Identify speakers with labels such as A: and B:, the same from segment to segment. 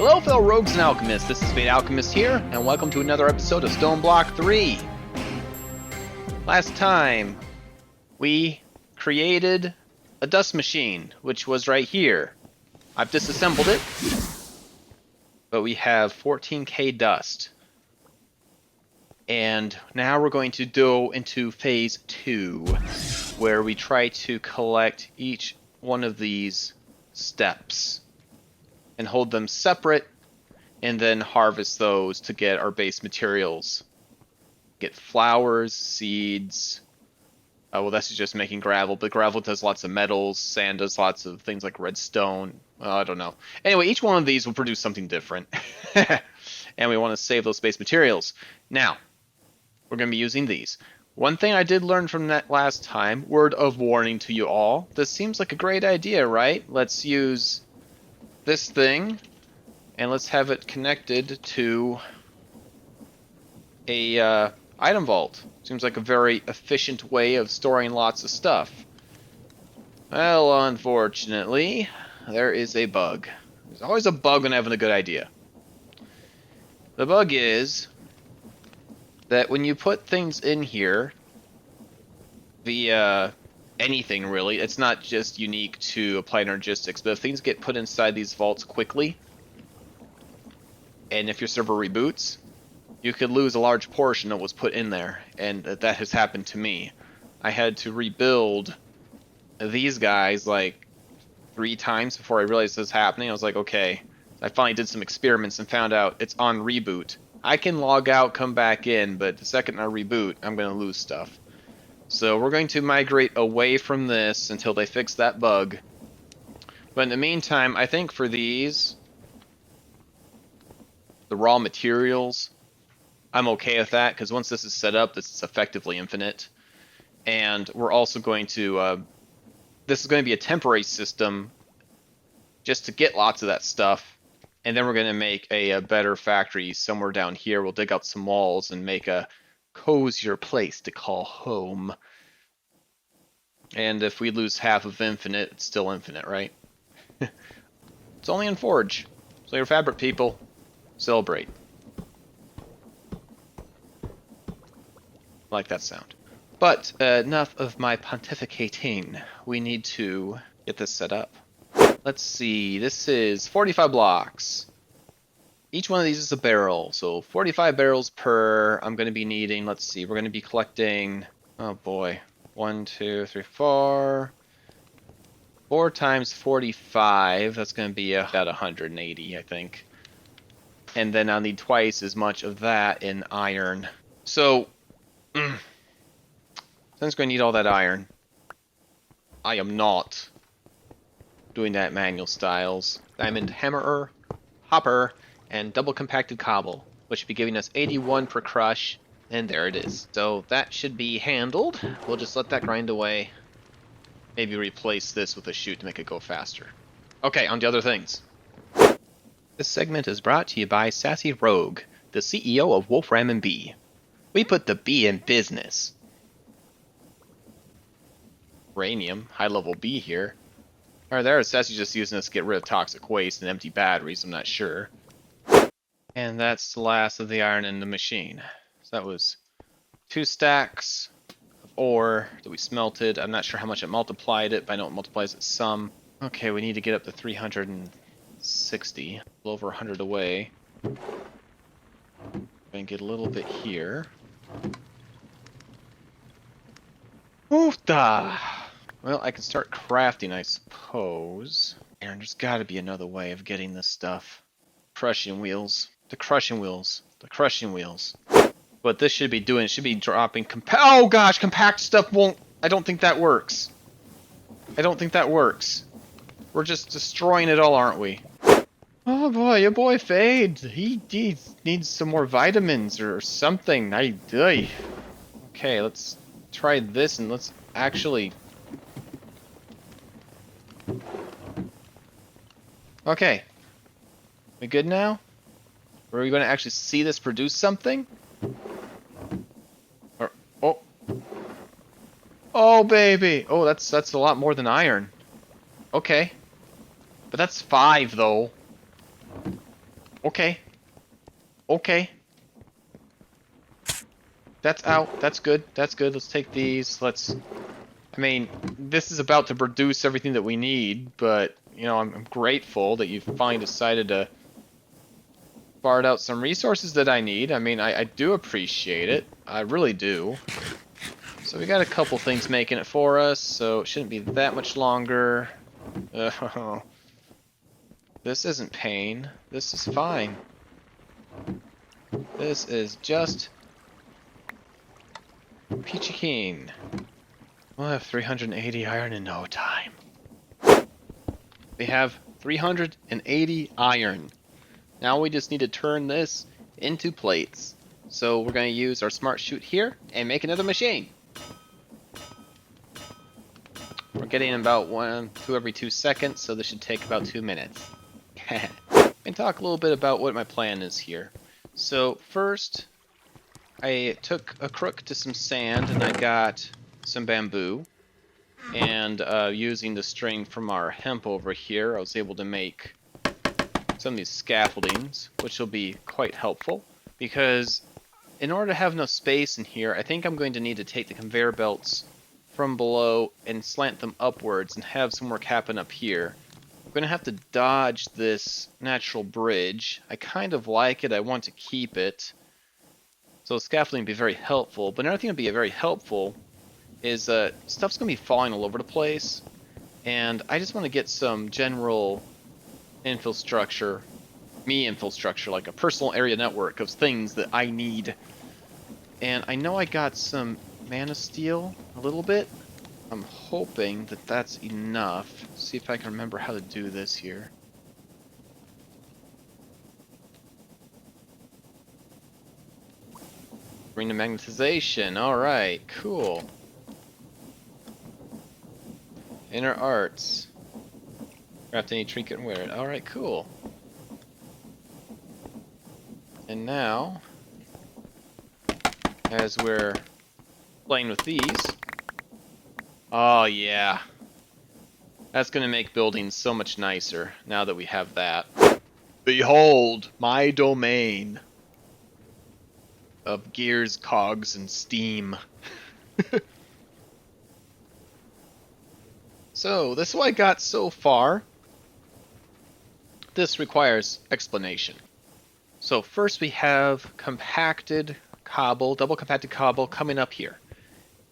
A: Hello fellow rogues and alchemists, this is FTB Alchemist here, and welcome to another episode of Stoneblock 3. Last time, we created a dust machine, which was right here. I've disassembled it, but we have 14k dust. And now we're going to go into phase 2, where we try to collect each one of these steps and hold them separate, and then harvest those to get our base materials. Get flowers, seeds. Well, that's just making gravel, but gravel does lots of metals, sand does lots of things like redstone. I don't know. Anyway, each one of these will produce something different. And we want to save those base materials. Now, we're going to be using these. One thing I did learn from that last time, word of warning to you all, this seems like a great idea, right? Let's use this thing, and let's have it connected to a item vault. Seems like a very efficient way of storing lots of stuff. Well, unfortunately, there is a bug. There's always a bug when having a good idea. The bug is that when you put things in here via anything really, it's not just unique to Applied Energistics, but if things get put inside these vaults quickly, and if your server reboots, you could lose a large portion of what's put in there, and that has happened to me. I had to rebuild these guys like 3 times before I realized this was happening. I was like, okay. I finally did some experiments and found out it's on reboot. I can log out, come back in, but the second I reboot, I'm going to lose stuff. So we're going to migrate away from this until they fix that bug. But in the meantime, I think for these, the raw materials, I'm okay with that, because once this is set up, this is effectively infinite. And we're also going to, this is going to be a temporary system just to get lots of that stuff. And then we're going to make a better factory somewhere down here. We'll dig out some walls and make a cozier place to call home. And if we lose half of infinite, it's still infinite, right? It's only in Forge. So your fabric people, celebrate. I like that sound. But enough of my pontificating. We need to get this set up. Let's see, this is 45 blocks. Each one of these is a barrel, so 45 barrels per. I'm going to be needing, let's see, we're going to be collecting, oh boy, 1, 2, 3, 4. 4 times 45, that's going to be about 180, I think. And then I'll need twice as much of that in iron. So, since I'm going to need all that iron, I am not doing that manual styles. Diamond hammerer, hopper, and double compacted cobble, which should be giving us 81 per crush, and there it is. So that should be handled. We'll just let that grind away. Maybe replace this with a chute to make it go faster. Okay, on to other things. This segment is brought to you by Sassy Rogue, the CEO of Wolfram and Bee. We put the bee in business. Uranium, high-level bee here. Alright, there, Sassy's just using this to get rid of toxic waste and empty batteries, I'm not sure. And that's the last of the iron in the machine. So that was 2 stacks of ore that we smelted. I'm not sure how much it multiplied it, but I know it multiplies it some. Okay, we need to get up to 360. A little over 100 away. And get a little bit here. Oofda! Well, I can start crafting, I suppose. And there's got to be another way of getting this stuff. Crushing wheels. The crushing wheels. The crushing wheels. What this should be doing, it should be dropping oh gosh, compact stuff won't. I don't think that works. I don't think that works. We're just destroying it all, aren't we? Oh boy, your boy Fade. He needs some more vitamins or something. Okay, let's try this and let's actually. Okay. We good now? Or are we going to actually see this produce something? Or, oh. Oh, baby. Oh, that's a lot more than iron. Okay. But that's 5, though. Okay. Okay. That's out. That's good. That's good. Let's take these. I mean, this is about to produce everything that we need, but, you know, I'm grateful that you finally decided to fart out some resources that I need. I mean, I do appreciate it. I really do. So we got a couple things making it for us, so it shouldn't be that much longer. Oh, this isn't pain. This is fine. This is just peachy keen. We'll have 380 iron in no time. We have 380 iron. Now we just need to turn this into plates. So we're going to use our smart chute here and make another machine. We're getting about 2 every 2 seconds, so this should take about 2 minutes. And talk a little bit about what my plan is here. So first, I took a crook to some sand and I got some bamboo. And using the string from our hemp over here, I was able to make some of these scaffoldings, which will be quite helpful. Because in order to have enough space in here, I think I'm going to need to take the conveyor belts from below and slant them upwards and have some work happen up here. I'm going to have to dodge this natural bridge. I kind of like it. I want to keep it. So scaffolding would be very helpful. But another thing that would be very helpful is stuff's going to be falling all over the place. And I just want to get some general infrastructure, like a personal area network of things that I need. And I know I got some mana steel, a little bit. I'm hoping that that's enough. See if I can remember how to do this here. Bring the magnetization. Alright, cool. Inner arts. Craft any trinket and wear it. Alright, cool. And now, as we're playing with these, oh yeah, that's going to make buildings so much nicer now that we have that. Behold my domain of gears, cogs, and steam. So, this is what I got so far. This requires explanation. So first we have compacted cobble, double compacted cobble coming up here.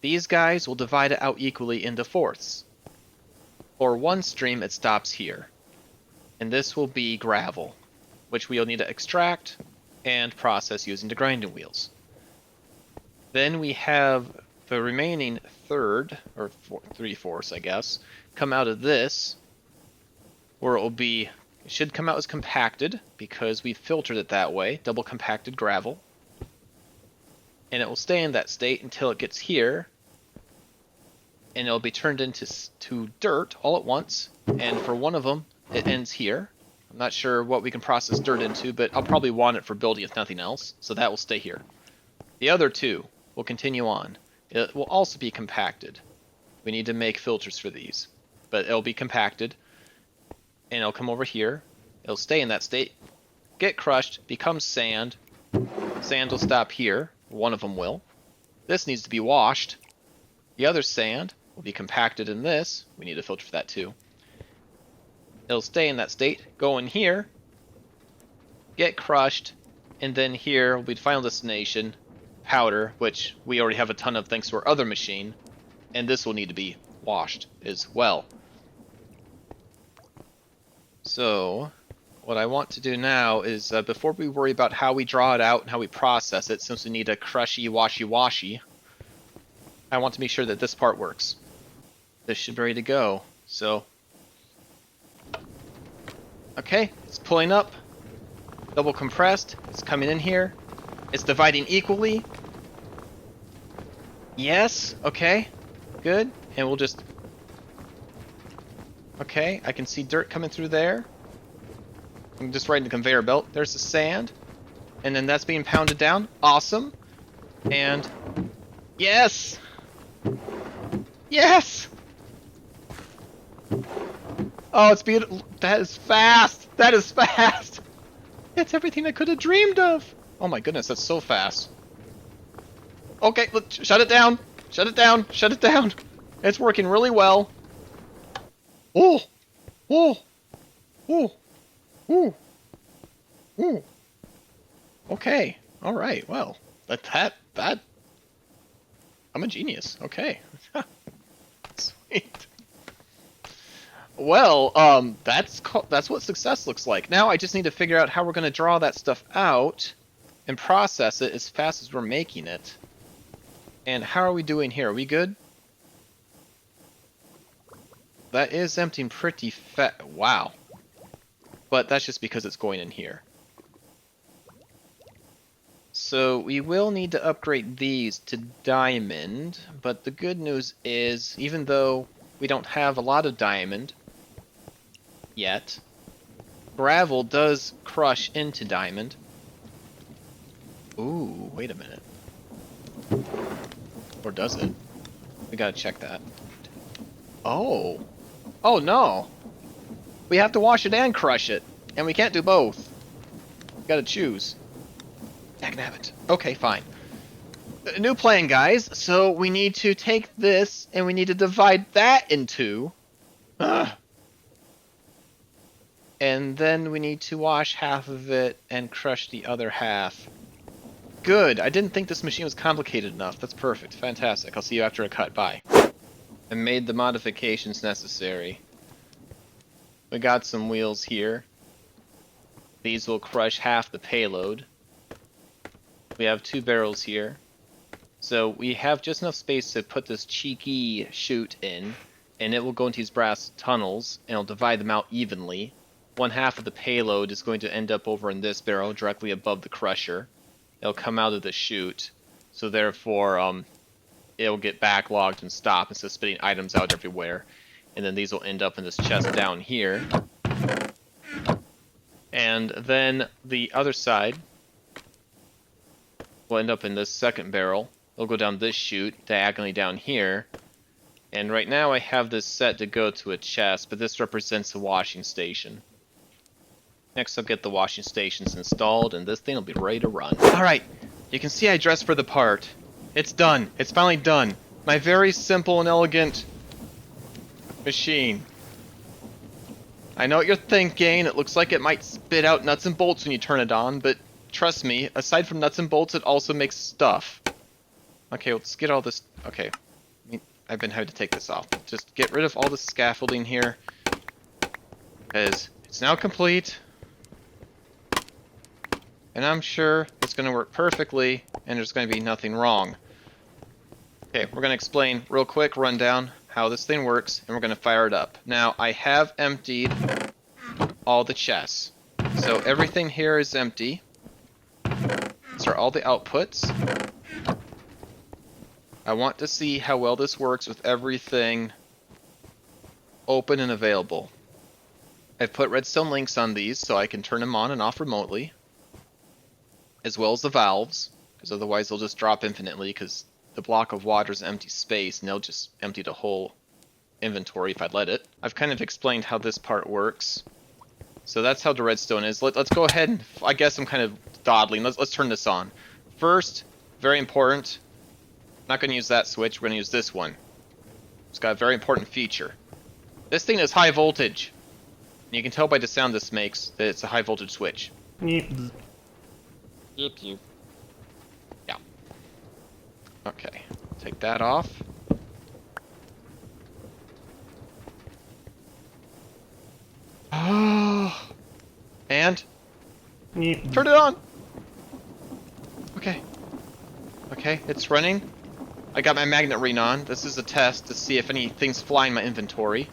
A: These guys will divide it out equally into fourths. For one stream it stops here. And this will be gravel, which we'll need to extract and process using the grinding wheels. Then we have the remaining third, or 3/4, I guess, come out of this, where it will be, it should come out as compacted, because we filtered it that way, double compacted gravel. And it will stay in that state until it gets here, and it'll be turned into dirt all at once, and for one of them, it ends here. I'm not sure what we can process dirt into, but I'll probably want it for building if nothing else, so that will stay here. The other two will continue on. It will also be compacted. We need to make filters for these, but it'll be compacted, and it'll come over here. It'll stay in that state, get crushed, become sand. Sand will stop here. One of them will. This needs to be washed. The other sand will be compacted in this. We need a filter for that too. It'll stay in that state, go in here, get crushed, and then here will be the final destination, powder, which we already have a ton of thanks to our other machine, and this will need to be washed as well. So, what I want to do now is, before we worry about how we draw it out and how we process it, since we need a crushy, washy, I want to make sure that this part works. This should be ready to go. So, okay, it's pulling up. Double compressed. It's coming in here. It's dividing equally. Yes, okay, good. And we'll just... Okay, I can see dirt coming through there. I'm just riding the conveyor belt. There's the sand. And then that's being pounded down. Awesome. And... Yes! Yes! Oh, it's beautiful. That is fast! That is fast! It's everything I could have dreamed of. Oh my goodness, that's so fast. Okay, shut it down. Shut it down. Shut it down. It's working really well. Oh, oh, oh, oh, oh. Okay. All right. Well, that. I'm a genius. Okay. Sweet. Well, that's what success looks like. Now I just need to figure out how we're going to draw that stuff out and process it as fast as we're making it. And how are we doing here? Are we good? That is emptying pretty fast. Wow. But that's just because it's going in here. So we will need to upgrade these to diamond, but the good news is, even though we don't have a lot of diamond yet, gravel does crush into diamond. Ooh, wait a minute. Or does it? We gotta check that. Oh. Oh no! We have to wash it and crush it, and we can't do both. We gotta choose. Dagnabbit. Okay, fine. New plan, guys. So we need to take this, and we need to divide that in two. And then we need to wash half of it and crush the other half. Good. I didn't think this machine was complicated enough. That's perfect. Fantastic. I'll see you after a cut. Bye. I made the modifications necessary. We got some wheels here. These will crush half the payload. We have 2 barrels here. So we have just enough space to put this cheeky chute in, and it will go into these brass tunnels, and it'll divide them out evenly. One half of the payload is going to end up over in this barrel, directly above the crusher. It'll come out of the chute, so therefore it'll get backlogged and stop instead of spitting items out everywhere. And then these will end up in this chest down here. And then the other side will end up in this second barrel. It'll go down this chute, diagonally down here. And right now I have this set to go to a chest, but this represents a washing station. Next I'll get the washing stations installed, and this thing will be ready to run. Alright, you can see I dressed for the part. It's done. It's finally done. My very simple and elegant machine. I know what you're thinking. It looks like it might spit out nuts and bolts when you turn it on, but trust me, aside from nuts and bolts, it also makes stuff. Okay, let's get all this... Okay, I've been having to take this off. Just get rid of all the scaffolding here, because it's now complete. And I'm sure it's going to work perfectly, and there's going to be nothing wrong. Okay, we're going to explain real quick, rundown, how this thing works, and we're going to fire it up. Now, I have emptied all the chests. So everything here is empty. These are all the outputs. I want to see how well this works with everything open and available. I've put redstone links on these so I can turn them on and off remotely, as well as the valves, because otherwise they'll just drop infinitely, because the block of water is empty space, and they'll just empty the whole inventory if I let it. I've kind of explained how this part works. So that's how the redstone is. Let's go ahead and, I guess I'm kind of dawdling. Let's turn this on. First, very important, I'm not going to use that switch, we're going to use this one. It's got a very important feature. This thing is high voltage. And you can tell by the sound this makes that it's a high voltage switch. Yeah. Okay, take that off. And turn it on. Okay. Okay, it's running. I got my magnet ring on. This is a test to see if anything's flying my inventory.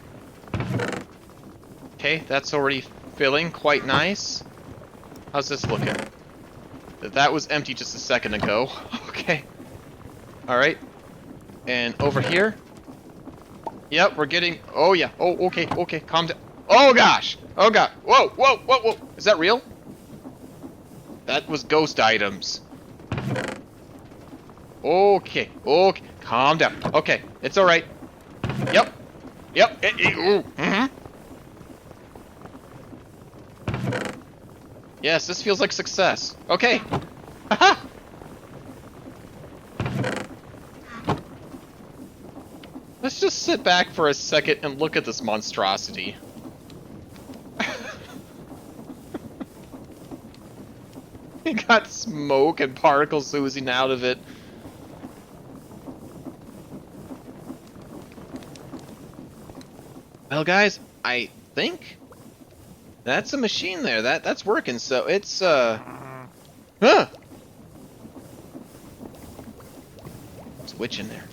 A: Okay, that's already filling quite nice. How's this looking? That was empty just a second ago. Okay. Alright. And over here. Yep, we're getting... Oh, yeah. Oh, okay, okay. Calm down. Oh, gosh. Oh, God. Whoa, whoa, whoa, whoa. Is that real? That was ghost items. Okay, okay. Calm down. Okay, it's alright. Yep. Yep. Ooh. Mm-hmm. Yes, this feels like success. Okay. Haha. Let's just sit back for a second and look at this monstrosity. You got smoke and particles oozing out of it. Well, guys, I think that's a machine there. That's working. So it's It's a witch in there.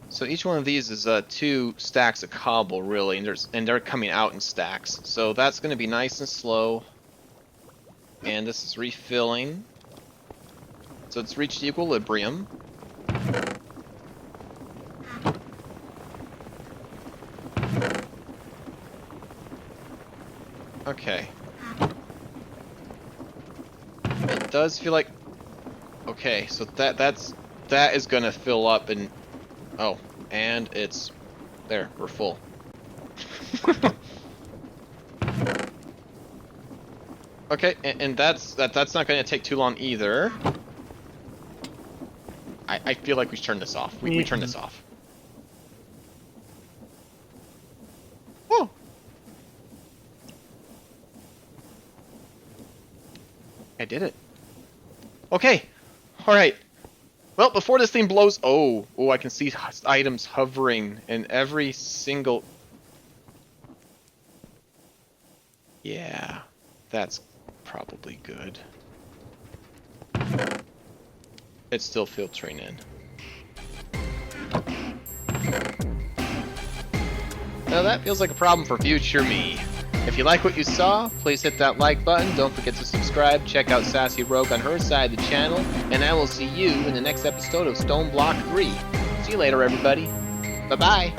A: So each one of these is 2 stacks of cobble, really, and they're coming out in stacks. So that's going to be nice and slow. And this is refilling. So it's reached equilibrium. Okay. It does feel like... Okay, so that is gonna fill up and... Oh, and it's... There, we're full. Okay, and that's not gonna take too long either. I feel like we should turn this off. We turn this off. Whoa! I did it. Okay. Alright. Well, before this thing blows... Oh, I can see items hovering in every single... Yeah, that's probably good. It's still filtering in. Now that feels like a problem for future me. If you like what you saw, please hit that like button, don't forget to subscribe, check out Sassy Rogue on her side of the channel, and I will see you in the next episode of Stoneblock 3. See you later, everybody. Bye-bye.